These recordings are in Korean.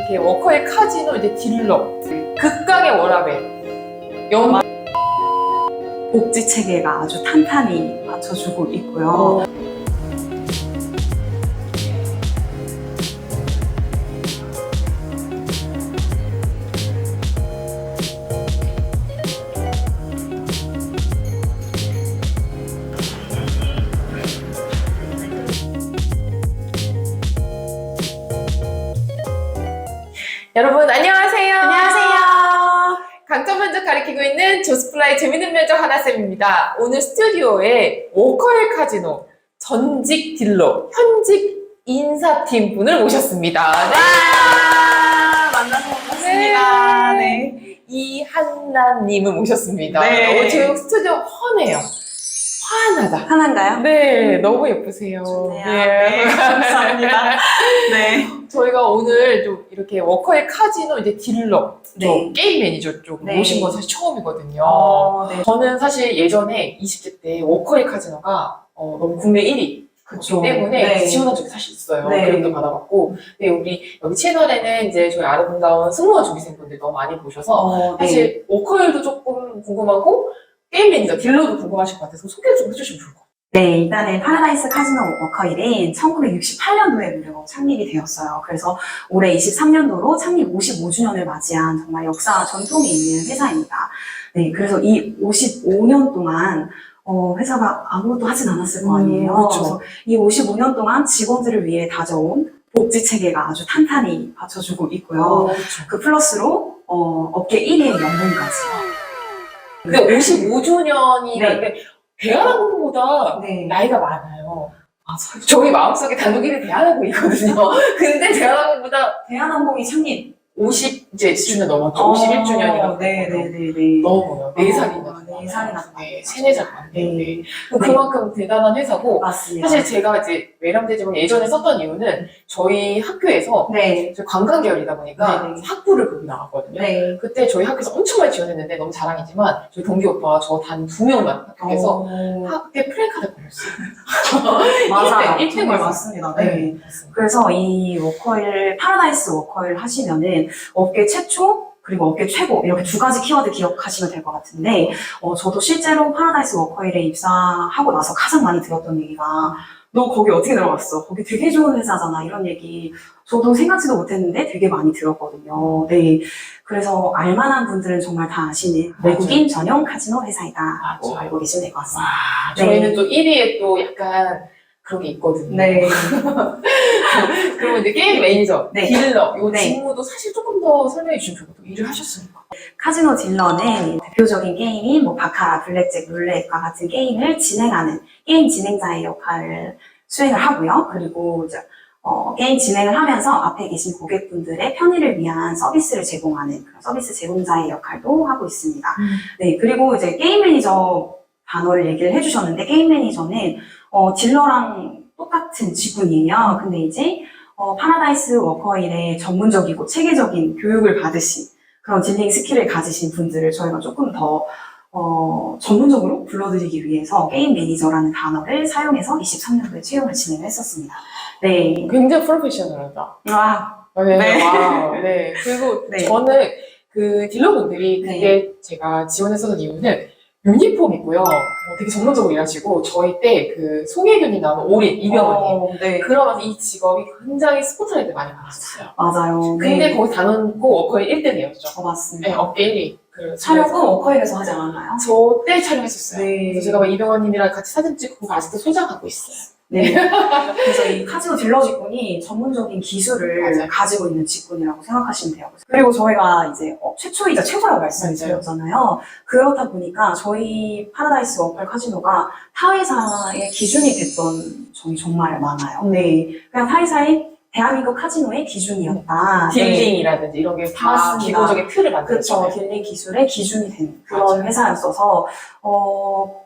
이렇게 워커힐 카지노 이제 딜러 극강의 워라밸 복지 체계가 아주 탄탄히 받쳐주고 있고요. 여러분 안녕하세요. 안녕하세요. 강점 면접 가르치고 있는 조스플라이 재밌는 면접 하나쌤입니다. 오늘 스튜디오에 워커힐 카지노 전직 딜러 현직 인사팀 분을 모셨습니다. 네. 만나서 반갑습니다. 네. 이한나님을 모셨습니다. 네. 저희 스튜디오 환해요. 환하다. 하나인가요? 네, 너무 예쁘세요. 좋네요. 네, 감사합니다. 네. 저희가 오늘 좀 이렇게 워커힐 카지노 이제 딜러, 네. 게임 매니저 쪽 네. 모신 건 사실 처음이거든요. 네. 저는 사실 예전에 20대 때 워커힐 카지노가 너무 국내 1위. 그쵸. 때문에 네. 지원한 적이 사실 있어요. 네. 그림도 받아봤고. 근데 우리 여기 채널에는 이제 저희 아름다운 승무원 준비생분들 너무 많이 보셔서 네. 사실 워커힐도 조금 궁금하고 게임 매니저, 딜러도 궁금하실 것 같아서 소개 좀 해주시면 좋을 것 같아요. 네, 일단은 파라다이스 카지노 워커힐은 1968년도에 무려 창립이 되었어요. 그래서 올해 23년도로 창립 55주년을 맞이한 정말 역사 전통이 있는 회사입니다. 네, 그래서 이 55년 동안 회사가 아무것도 하진 않았을 거 아니에요. 그렇죠. 그래서 이 55년 동안 직원들을 위해 다져온 복지 체계가 아주 탄탄히 받쳐주고 있고요. 그렇죠. 그 플러스로 업계 1위의 연봉까지. 근데 55주년이라는 네. 게 대한항공보다 네. 나이가 많아요. 맞아요. 저희 마음속에 단독 1위 대한항공이거든요. 근데 대한항공보다 대한항공이 창립 50주년 넘었죠. 51주년이라고. 네네네네. 너무 4살이나. 4살이나. 네, 3, 4살 네. 네. 그만큼 대단한 회사고, 맞습니다. 사실 제가 이제 외람되지만 예전에 썼던 이유는 저희 학교에서 네. 저희 관광 계열이다 보니까 네네. 학부를 거기 나갔거든요. 네. 그때 저희 학교에서 엄청 많이 지원했는데 너무 자랑이지만 저희 동기 오빠가 저 단 2명만 합격해서 학교에 플래카드 걸렸어요. 맞아요. 1등 정말 걸렸어요. 맞습니다. 네. 맞습니다. 그래서 이 워커힐, 파라다이스 워커힐 하시면은 업계 최초, 그리고 업계 최고, 이렇게 두 가지 키워드 기억하시면 될 것 같은데, 저도 실제로 파라다이스 워커힐에 입사하고 나서 가장 많이 들었던 얘기가, 너 거기 어떻게 들어갔어? 거기 되게 좋은 회사잖아. 이런 얘기 저도 생각지도 못했는데 되게 많이 들었거든요. 네. 그래서 알만한 분들은 정말 다 아시는 외국인 전용 카지노 회사이다라고 맞아요. 알고 계시면 될 것 같습니다. 와, 네. 저희는 또 1위에 또 약간 그런 게 있거든요. 네. 그리고 이제 게임 매니저, 네. 딜러, 이 네. 직무도 사실 조금 더 설명해 주시면 좋을 것 같아요. 일을 하셨으니까. 카지노 딜러는 대표적인 게임인 바카라, 블랙잭, 룰렛과 같은 게임을 진행하는 게임 진행자의 역할을 수행을 하고요. 그리고 이제 게임 진행을 하면서 앞에 계신 고객분들의 편의를 위한 서비스를 제공하는 그런 서비스 제공자의 역할도 하고 있습니다. 네, 그리고 이제 게임 매니저 단어를 얘기를 해주셨는데 게임 매니저는 딜러랑 똑같은 직군이에요. 근데 이제 파라다이스 워커힐의 전문적이고 체계적인 교육을 받으신 그런 딜링 스킬을 가지신 분들을 저희가 조금 더 전문적으로 불러드리기 위해서 게임 매니저라는 단어를 사용해서 23년도에 채용을 진행을 했었습니다. 네. 굉장히 프로페셔널하다. 와. 네. 네. 와우. 네. 그리고 네. 저는 그 딜러분들이 네. 그게 제가 지원했었던 이유는 유니폼 있고요. 되게 전문적으로 일하시고 저희 때 그 송혜교님 나오는 올인 이병헌님 네. 그러면서 이 직업이 굉장히 스포트라이트 애들 많이 받았어요. 맞아요. 근데 네. 거기 단원고 워커힐 1등이었죠. 맞습니다. 네, 업계 1위. 그 촬영은 워커힐에서 하지 않았나요? 저 때 촬영했었어요. 네. 그래서 제가 막 이병헌님이랑 같이 사진 찍고 아직도 소장하고 있어요. 네. 그래서 이 카지노 딜러 직군이 전문적인 기술을 맞아요. 가지고 있는 직군이라고 생각하시면 돼요. 그리고 저희가 이제 최초이자 최고라고 말씀드렸잖아요. 그렇다 보니까 저희 파라다이스 워커힐 카지노가 타회사의 기준이 됐던 점이 정말 많아요. 네. 그냥 타회사의 대한민국 카지노의 기준이었다. 네. 딜링이라든지 이런 게 다 맞습니다. 기본적인 틀을 그렇죠. 만들었죠. 딜링 기술의 기준이 된 그런 맞아요. 회사였어서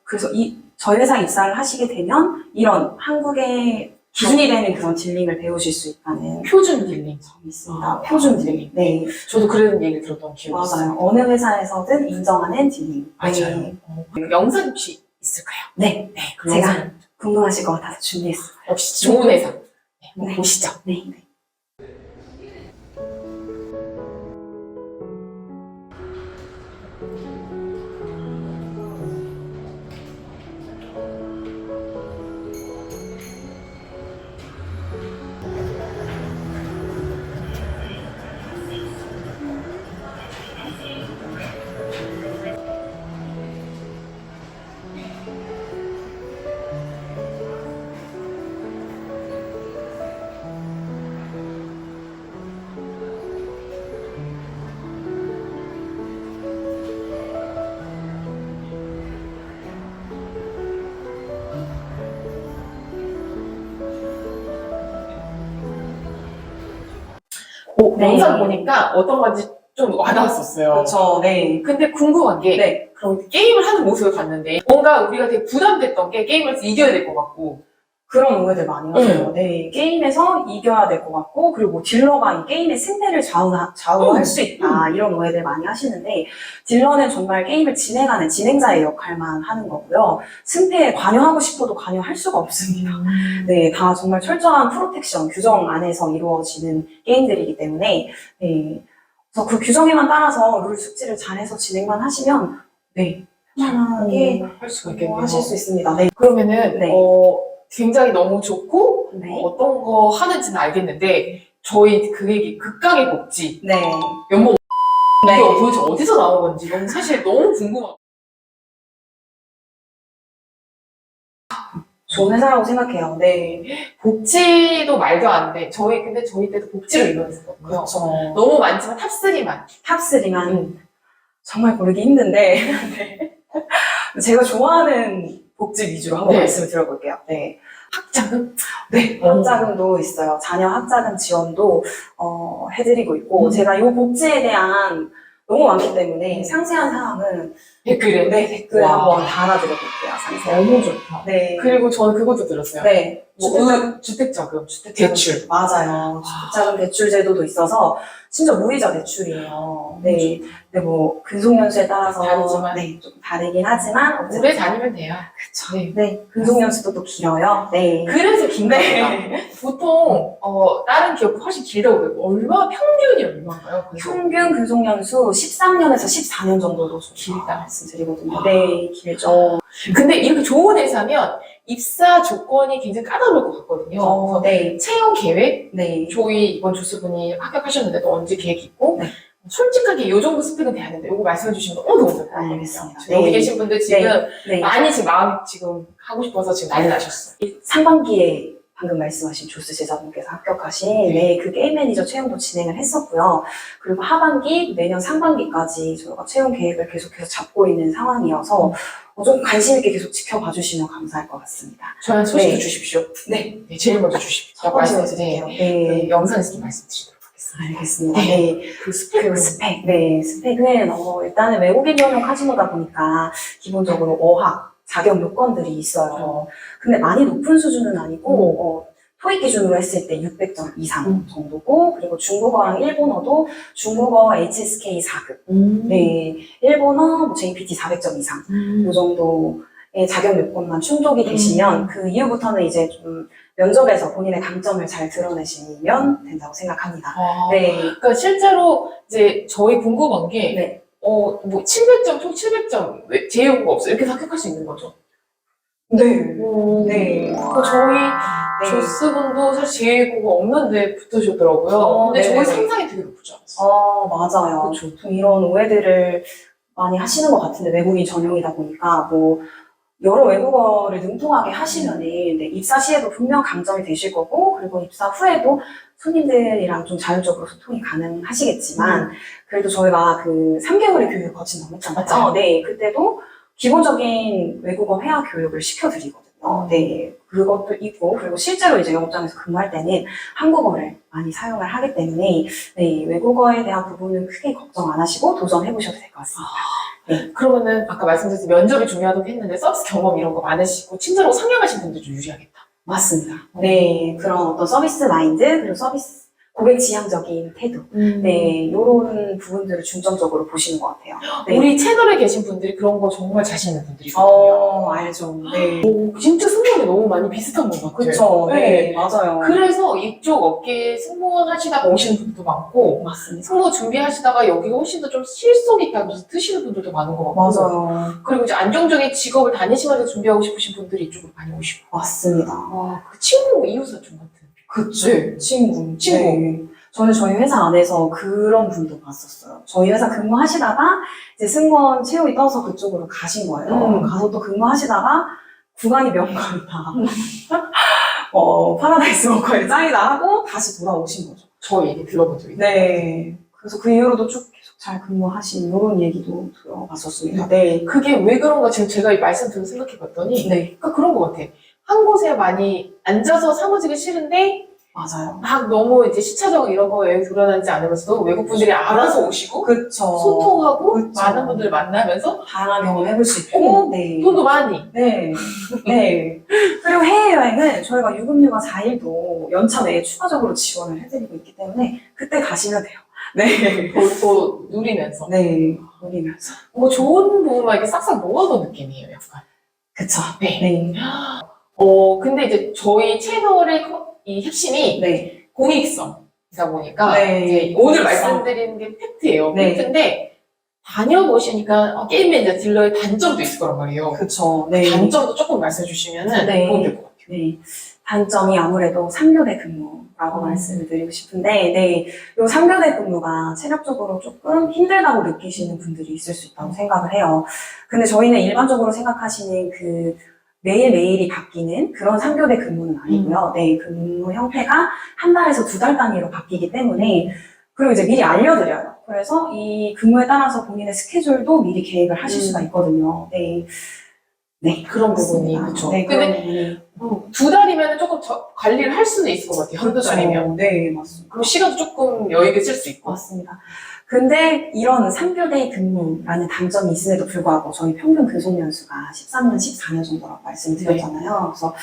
그래서 저희 회사에 입사를 하시게 되면 이런 한국의 기준이 되는 그런 딜링을 배우실 수 있다는 표준 딜링. 점이 있습니다. 아, 표준 딜링. 네, 저도 그런 얘기를 들었던 기억이 있어요. 맞아요. 어느 회사에서든 인정하는 딜링. 맞아요. 네, 영상 혹시 있을까요? 네. 네, 그 제가 영상 궁금하실 것 같아서 준비했어요. 역시 좋은 회사. 네, 한번 네. 보시죠. 네. 네. 영상 보니까 어떤 건지 좀 와닿았었어요. 그렇죠. 네. 근데 궁금한 게 네. 그럼 게임을 하는 모습을 봤는데 뭔가 우리가 되게 부담됐던 게 게임을 해서 이겨야 될 것 같고 그런 오해들 많이 하세요. 네. 게임에서 이겨야 될 것 같고, 그리고 딜러가 이 게임의 승패를 좌우할 수 있다. 이런 오해들 많이 하시는데, 딜러는 정말 게임을 진행하는 진행자의 역할만 하는 거고요. 승패에 관여하고 싶어도 관여할 수가 없습니다. 네. 다 정말 철저한 프로텍션, 규정 안에서 이루어지는 게임들이기 때문에, 네. 그래서 그 규정에만 따라서 룰 숙지를 잘해서 진행만 하시면, 네. 편안하게 할 수가 있겠네요. 하실 수 있습니다. 네. 그러면은 네. 굉장히 너무 좋고 네. 어떤 거 하는지는 알겠는데 저희 그게 극강의 복지 네. 연봉 네. 이게 도대체 어디서 나온 건지 너무 사실 너무 궁금하고 좋은 회사라고 생각해요. 네. 복지도 말도 안 돼. 근데 저희 때도 복지로 이루어졌거든요. 그렇죠. 너무 많지만 탑3만. 탑3만 정말 고르기 힘든데, 네. 제가 좋아하는 복지 위주로 한번 네. 말씀을 드려볼게요. 네. 학자금? 네. 학자금도 있어요. 자녀 학자금 지원도, 해드리고 있고, 제가 이 복지에 대한 너무 많기 때문에 상세한 사항은 댓글에. 네, 댓글에 와. 한번 달아드려볼게요. 상세하게. 너무 좋다. 네. 그리고 저는 그것도 들었어요. 네. 주택자금, 대출. 맞아요. 주택자금 대출 제도도 있어서 진짜 무이자 대출이에요. 네. 근데 뭐 근속연수에 따라서 다르지만. 네, 좀 다르긴 하지만 어쨌든 오래 다니면 돼요. 그쵸. 네. 네. 근속연수도 또 길어요. 네. 그래서 긴 네. 겁니다. 보통 다른 기업도 훨씬 길다고 그러고 평균이 얼마인가요? 평균 근속연수 13년에서 14년 정도로 좀 길다. 말씀드리거든요. 네, 길죠. 근데 이렇게 좋은 회사면 입사 조건이 굉장히 까다로울 것 같거든요. 그래서 네. 채용 계획, 네. 저희 이번 조수분이 합격하셨는데도 언제 계획 있고 네. 솔직하게 이 정도 스펙은 돼야 되는데 이거 말씀해 주시면 너무 좋을 것 같아요. 알겠습니다. 지금 여기 네. 계신 분들 지금 네. 많이 지금 마음이 지금 하고 싶어서 지금 난리 나셨어요. 상반기에 방금 말씀하신 조스 제자분께서 합격하신 네, 그 게임 매니저 채용도 진행을 했었고요. 그리고 하반기, 내년 상반기까지 저희가 채용 계획을 계속해서 잡고 있는 상황이어서 좀 관심 있게 계속 지켜봐 주시면 감사할 것 같습니다. 저한테 소식도 네. 주십시오. 네. 네, 제일 먼저 주십시오. 첫 번째 말씀드릴게요. 네. 영상에서 좀 말씀드리도록 하겠습니다. 알겠습니다. 네. 그 스펙은 스펙. 네. 스펙은, 일단은 외국인 전용 카지노다 보니까 기본적으로 어학, 자격 요건들이 있어요. 근데 많이 높은 수준은 아니고, 토익 기준으로 했을 때 600점 이상 정도고, 그리고 중국어랑 일본어도 중국어 HSK 4급. 네. 일본어 뭐 JPT 400점 이상. 이 정도의 자격 요건만 충족이 되시면 그 이후부터는 이제 좀 면접에서 본인의 강점을 잘 드러내시면 된다고 생각합니다. 네. 그러니까 실제로 이제 저희 궁금한 게, 네. 뭐 700점, 총 700점, 제휴가 없어. 이렇게 합격할 수 있는 거죠. 네. 네. 그러니까 저희 조스분도 사실 제휴가 없는데 붙으셨더라고요. 근데 저희 상상이 되게 높지 않았어요. 맞아요. 그쵸. 좀 이런 오해들을 많이 하시는 것 같은데, 외국인 전용이다 보니까, 뭐, 여러 외국어를 능통하게 하시면은, 네, 입사 시에도 분명 강점이 되실 거고, 그리고 입사 후에도 손님들이랑 좀 자율적으로 소통이 가능하시겠지만, 그래도 저희가 그 3개월의 교육을 거친다고 했잖아요. 맞아요. 네, 그때도 기본적인 외국어 회화 교육을 시켜드리거든요. 네, 그것도 있고, 그리고 실제로 이제 영업장에서 근무할 때는 한국어를 많이 사용을 하기 때문에, 네, 외국어에 대한 부분은 크게 걱정 안 하시고 도전해보셔도 될 것 같습니다. 네. 그러면은 아까 말씀드린 면접이 중요하다고 했는데 서비스 경험 이런 거 많으시고 친절하고 상냥하신 분들 좀 유리하겠다. 맞습니다. 네, 그런 어떤 서비스 마인드, 그리고 서비스, 고객 지향적인 태도. 네, 요런 부분들을 중점적으로 보시는 것 같아요. 네. 우리 채널에 계신 분들이 그런 거 정말 자신 있는 분들이거든요. 알죠. 네. 진짜 승무원이 너무 많이 비슷한 것 같아요. 그쵸. 네, 맞아요. 그래서 이쪽 업계에 승무원 하시다가 오시는 분들도 많고 맞습니다. 승무원 준비하시다가 여기가 훨씬 더 좀 실속 있다 하면서 뜨시는 분들도 많은 것 같고 맞아요. 그리고 이제 안정적인 직업을 다니시면서 준비하고 싶으신 분들이 이쪽으로 많이 오시고 맞습니다. 그 친구 이웃사촌 같은 그쵸. 네. 친구. 친구. 네. 저는 저희 회사 안에서 그런 분도 봤었어요. 저희 회사 근무하시다가 이제 승무원 채용이 떠서 그쪽으로 가신 거예요. 가서 또 근무하시다가 구간이 명관이다. 파라다이스 워커에 짱이다 하고 다시 돌아오신 거죠. 저 얘기 들어본 적이 있어요. 네. 그래서 그 이후로도 쭉 계속 잘 근무하신 이런 얘기도 들어봤었습니다. 네. 그게 왜 그런가 지금 제가 이 말씀 들으 생각해 봤더니 네. 그러니까 그런 것 같아. 한 곳에 많이 앉아서 사무직이 싫은데 맞아요. 막 너무 이제 시차적 이런 거에 드러나지 않으면서도 외국 분들이 알아서 오시고 그쵸. 소통하고 그쵸. 많은 분들을 만나면서 다양한 경험을 해볼 수 있고, 네. 돈도 많이. 네. 네. 그리고 해외여행은 저희가 유급휴가 4일도 연차 내에 추가적으로 지원을 해드리고 있기 때문에 그때 가시면 돼요. 네. 또 누리면서. 네. 노리면서. 뭐 좋은 부분만 이렇게 싹싹 모아놓은 느낌이에요, 약간. 그쵸. 네. 네. 근데 이제 저희 채널의 이 핵심이 네. 공익성이다 보니까 네. 이제 오늘 공익성. 말씀드리는 게 팩트예요. 네. 팩트인데 다녀보시니까 게임 매니저 딜러의 단점도 있을 거란 말이에요. 그쵸. 네. 단점도 조금 말씀해 주시면 네. 도움이 될 것 같아요. 네. 단점이 아무래도 3교대 근무라고 말씀을 드리고 싶은데, 네. 요 3교대 근무가 체력적으로 조금 힘들다고 느끼시는 분들이 있을 수 있다고 생각을 해요. 근데 저희는 일반적으로 생각하시는 그 매일매일이 바뀌는 그런 3교대 근무는 아니고요. 네. 근무 형태가 한 달에서 2달 단위로 바뀌기 때문에, 그리고 이제 미리 알려드려요. 그래서 이 근무에 따라서 본인의 스케줄도 미리 계획을 하실 수가 있거든요. 네. 네. 그런 부분이, 맞습니다. 그쵸. 네, 근데 그런 부분이. 2달이면 조금 관리를 할 수는 있을 것 같아요. 한두 달이면. 네, 맞습니다. 그럼 시간도 조금 여유 있게 쓸 수 있고. 맞습니다. 근데 이런 3교대 근무라는 단점이 있음에도 불구하고 저희 평균 근속 연수가 13년, 14년 정도라고 말씀드렸잖아요. 그래서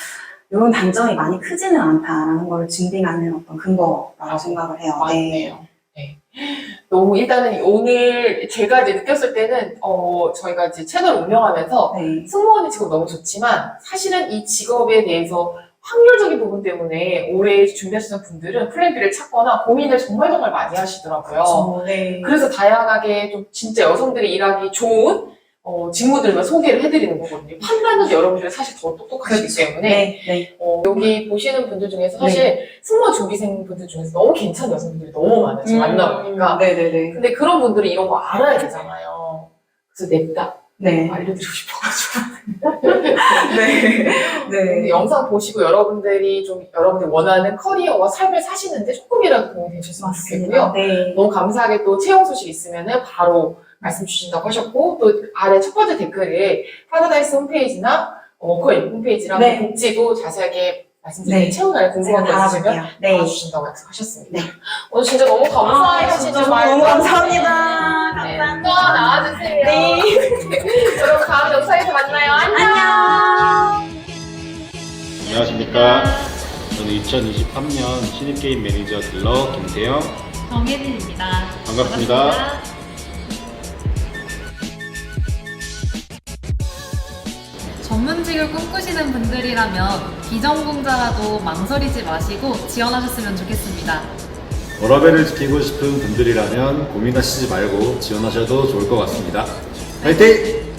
이런 단점이 많이 크지는 않다라는 걸 증빙하는 어떤 근거라고 생각을 해요. 맞네요. 네. 너무 일단은 오늘 제가 이제 느꼈을 때는 저희가 이제 채널 운영하면서 네. 승무원의 직업 너무 좋지만 사실은 이 직업에 대해서 확률적인 부분 때문에 올해 준비하시는 분들은 플랜 B를 찾거나 고민을 정말 많이 하시더라고요. 그렇죠. 네. 그래서 다양하게 좀 진짜 여성들이 일하기 좋은 직무들만 소개를 해드리는 거거든요. 판단은 여러분들이 사실 더 똑똑하시기 때문에 네, 네. 여기 보시는 분들 중에서 사실 승무원 준비생 분들 중에서 너무 괜찮은 여성분들이 너무 많아요. 지금 만나보니까. 네네네. 근데 그런 분들은 이런 거 알아야 되잖아요. 그래서 냅다 네. 알려드리고 싶어가지고. 네. 근데 네. 영상 보시고 여러분들이 원하는 커리어와 삶을 사시는데 조금이라도 도움이 되셨으면 좋겠고요. 맞습니다. 네. 너무 감사하게 또 채용 소식 있으면은 바로 말씀 주신다고 하셨고, 또 아래 첫 번째 댓글에 파라다이스 홈페이지나 워커인 홈페이지랑 네. 복지도 자세하게 말씀드리는 네. 채용 날 궁금한 거 제가 있으시면 달아볼게요. 네. 달아주신다고 약속하셨습니다. 네. 오늘 진짜 너무 감사해요. 진짜 너무 감사합니다. 네, 감사합니다. 또 나와주세요. 네. 여러분 다음 영상에서 만나요. 안녕. 안녕하십니까. 저는 2023년 신입게임 매니저 딜러 김태영. 정혜진입니다. 반갑습니다. 전문직을 꿈꾸시는 분들이라면 비전공자라도 망설이지 마시고 지원하셨으면 좋겠습니다. 워라밸을 지키고 싶은 분들이라면 고민하시지 말고 지원하셔도 좋을 것 같습니다. 화이팅!